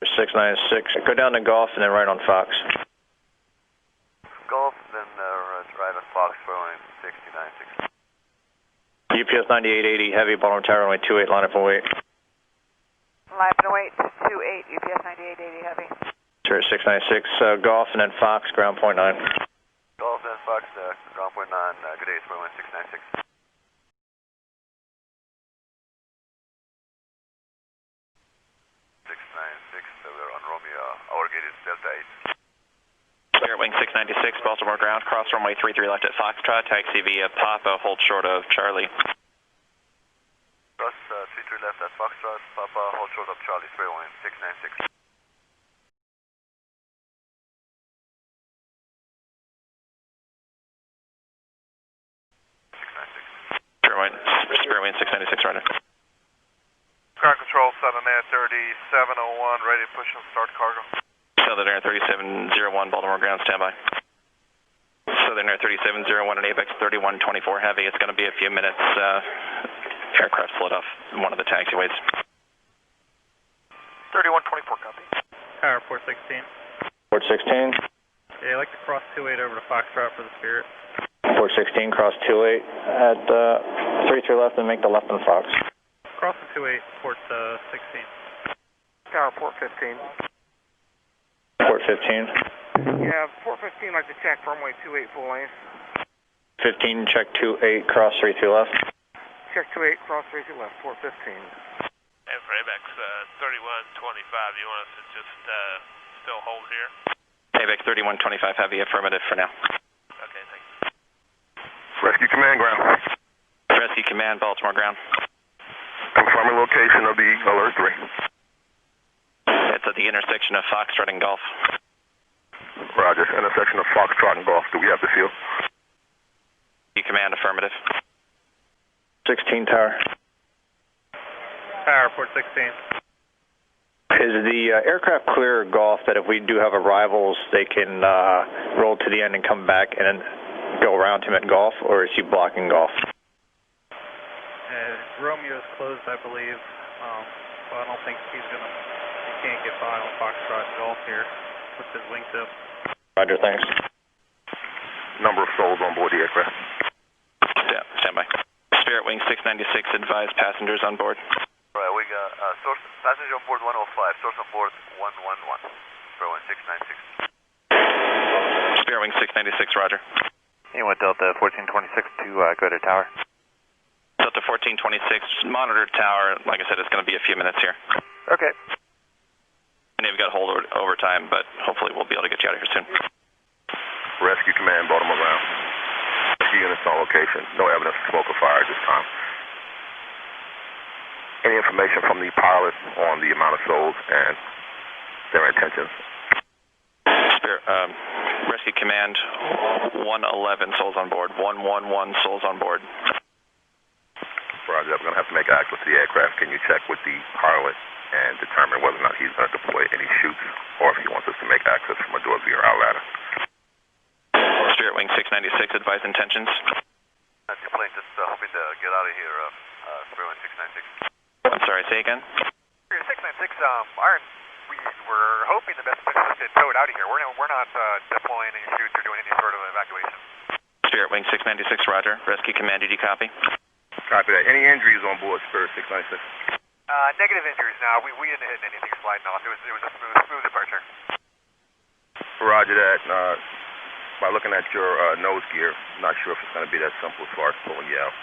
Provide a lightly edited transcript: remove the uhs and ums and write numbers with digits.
696. Go down to Golf and then right on Fox. Golf, then right on Fox, runway 696. UPS 9880, heavy, Baltimore Tower, runway 28, line up and wait. Line up and wait, 28, UPS 9880, heavy. Sure, 696, Golf and then Fox, ground point 9. Golf, then Fox, ground point 9, good day, runway 696. 696, we're on Romeo, our gate is Delta 8. Spirit Wings 696, Baltimore ground, cross runway 33 left at Foxtrot, taxi via Papa, hold short of Charlie. Cross 33 left at Foxtrot, Papa, hold short of Charlie, Spirit Wings 696. Spirit Wings 696, right. Ground control, Southern Air 3701, ready to push and start cargo. Southern Air 3701, Baltimore ground, standby. Southern Air 3701 and ABEX 3124 heavy. It's going to be a few minutes. Aircraft slid off one of the taxiways. 3124, copy. Tower, port 16. Port 16. Yeah, I'd like to cross 28 over to Foxtrot for the Spirit. Port 16, cross 28 at 33 left and make the left on Fox. Cross the 28, port 16. Tower, port 15. Port 15. Yeah, port 15, like to check runway 28 full length. 15, check 28, cross 33 left. Check 28, cross 32 left, port 15. And for ABEX 3125, you want us to just still hold here? ABEX 3125 heavy, affirmative for now. Okay, thanks. Rescue Command ground. Rescue Command, Baltimore ground. Confirming location of the Alert 3. It's at the intersection of Foxtrot and Golf. Roger, intersection of Foxtrot and Golf. Do we have the field? Rescue Command, affirmative. 16 Tower. Tower, port 16. Is the aircraft clear of Golf that if we do have arrivals, they can roll to the end and come back and then go around him at Golf, or is he blocking Golf? Romeo's closed, I believe, so I don't think he can't get by on Foxtrot Golf here with his wingtip. Roger, thanks. Number of souls on board the aircraft. Yeah, standby. Spirit Wings 696, advise passengers on board. All right, we got source passenger on board 105, source on board 111. Spirit Wings 696. Spirit Wings 696, roger. You want Delta 1426 to go to tower? Delta 1426, monitor tower. Like I said, it's going to be a few minutes here. Okay. And you've got hold overtime, but hopefully we'll be able to get you out of here soon. Rescue Command, Baltimore ground. Rescue units on location. No evidence of smoke or fire at this time. Any information from the pilot on the amount of souls and their intentions? Rescue Command, 111 souls on board. 111 souls on board. Roger, we're going to have to make access to the aircraft. Can you check with the pilot and determine whether or not he's going to deploy any chutes or if he wants us to make access from a door via our ladder? Spirit Wing 696, advise intentions. That's your plane, just hoping to get out of here, Spirit Wing 696. I'm sorry, say again? Spirit 696, we were hoping the best place was to tow it out of here. We're not deploying any chutes or doing any sort of evacuation. Spirit Wing 696, roger. Rescue Command, did you copy? Copy that. Any injuries on board Spirit 696? Negative injuries now. We didn't hit anything sliding off. It was a smooth departure. Roger that. By looking at your nose gear, not sure if it's going to be that simple as far as pulling you out.